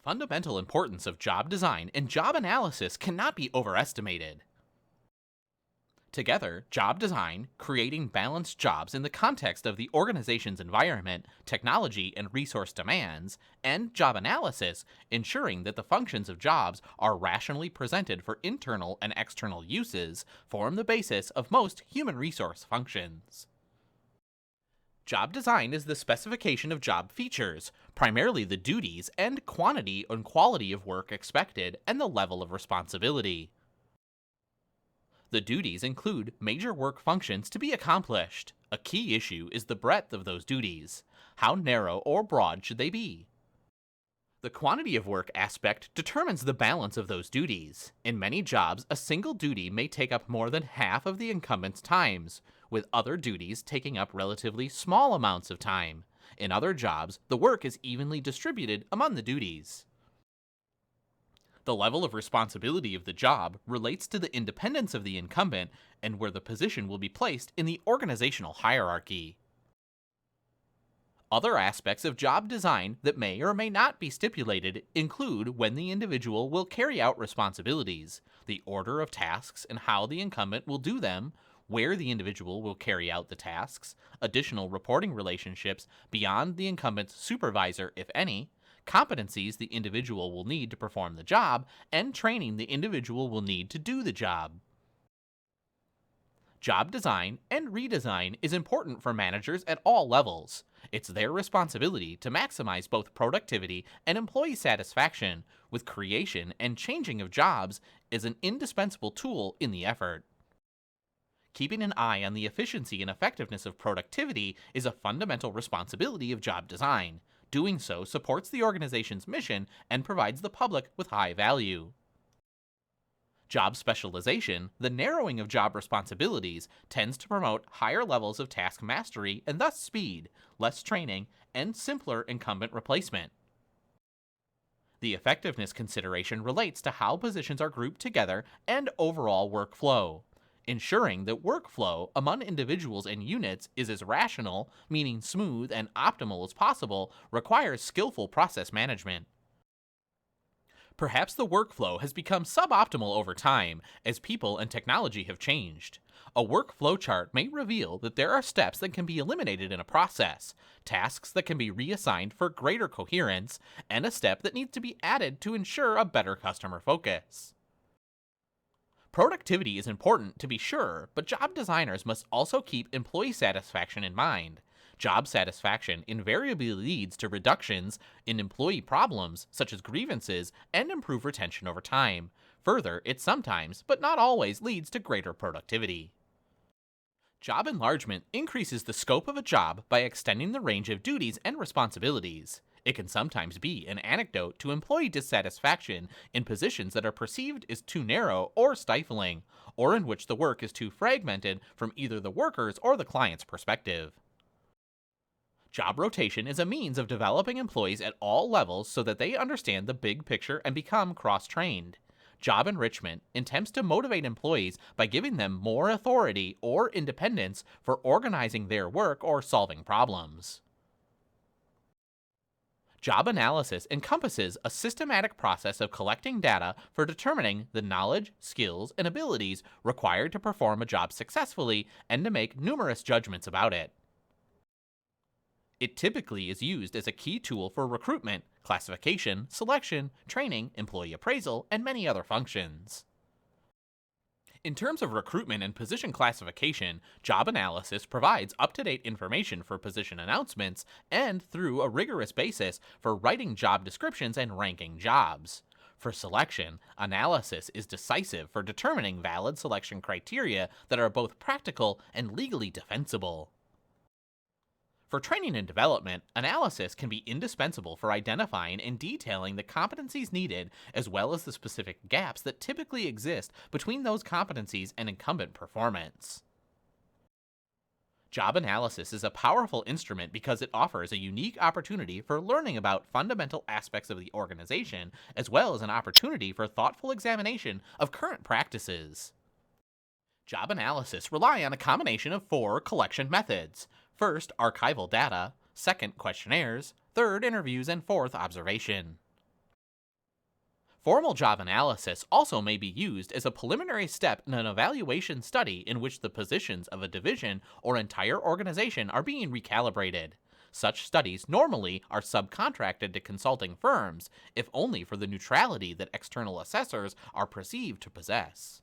fundamental importance of job design and job analysis cannot be overestimated. Together, job design, creating balanced jobs in the context of the organization's environment, technology, and resource demands, and job analysis, ensuring that the functions of jobs are rationally presented for internal and external uses, form the basis of most human resource functions. Job design is the specification of job features, primarily the duties and quantity and quality of work expected and the level of responsibility. The duties include major work functions to be accomplished. A key issue is the breadth of those duties. How narrow or broad should they be? The quantity of work aspect determines the balance of those duties. In many jobs, a single duty may take up more than half of the incumbent's times, with other duties taking up relatively small amounts of time. In other jobs, the work is evenly distributed among the duties. The level of responsibility of the job relates to the independence of the incumbent and where the position will be placed in the organizational hierarchy. Other aspects of job design that may or may not be stipulated include when the individual will carry out responsibilities, the order of tasks and how the incumbent will do them, where the individual will carry out the tasks, additional reporting relationships beyond the incumbent's supervisor, if any, competencies the individual will need to perform the job, and training the individual will need to do the job. Job design and redesign is important for managers at all levels. It's their responsibility to maximize both productivity and employee satisfaction, with creation and changing of jobs as an indispensable tool in the effort. Keeping an eye on the efficiency and effectiveness of productivity is a fundamental responsibility of job design. Doing so supports the organization's mission and provides the public with high value. Job specialization, the narrowing of job responsibilities, tends to promote higher levels of task mastery and thus speed, less training, and simpler incumbent replacement. The effectiveness consideration relates to how positions are grouped together and overall workflow. Ensuring that workflow among individuals and units is as rational, meaning smooth and optimal as possible, requires skillful process management. Perhaps the workflow has become suboptimal over time as people and technology have changed. A workflow chart may reveal that there are steps that can be eliminated in a process, tasks that can be reassigned for greater coherence, and a step that needs to be added to ensure a better customer focus. Productivity is important, to be sure, but job designers must also keep employee satisfaction in mind. Job satisfaction invariably leads to reductions in employee problems, such as grievances, and improved retention over time. Further, it sometimes, but not always, leads to greater productivity. Job enlargement increases the scope of a job by extending the range of duties and responsibilities. It can sometimes be an antidote to employee dissatisfaction in positions that are perceived as too narrow or stifling, or in which the work is too fragmented from either the worker's or the client's perspective. Job rotation is a means of developing employees at all levels so that they understand the big picture and become cross-trained. Job enrichment attempts to motivate employees by giving them more authority or independence for organizing their work or solving problems. Job analysis encompasses a systematic process of collecting data for determining the knowledge, skills, and abilities required to perform a job successfully and to make numerous judgments about it. It typically is used as a key tool for recruitment, classification, selection, training, employee appraisal, and many other functions. In terms of recruitment and position classification, job analysis provides up-to-date information for position announcements and through a rigorous basis for writing job descriptions and ranking jobs. For selection, analysis is decisive for determining valid selection criteria that are both practical and legally defensible. For training and development, analysis can be indispensable for identifying and detailing the competencies needed, as well as the specific gaps that typically exist between those competencies and incumbent performance. Job analysis is a powerful instrument because it offers a unique opportunity for learning about fundamental aspects of the organization, as well as an opportunity for thoughtful examination of current practices. Job analysis rely on a combination of 4 collection methods. First, archival data. Second, questionnaires. Third, interviews. And fourth, observation. Formal job analysis also may be used as a preliminary step in an evaluation study in which the positions of a division or entire organization are being recalibrated. Such studies normally are subcontracted to consulting firms, if only for the neutrality that external assessors are perceived to possess.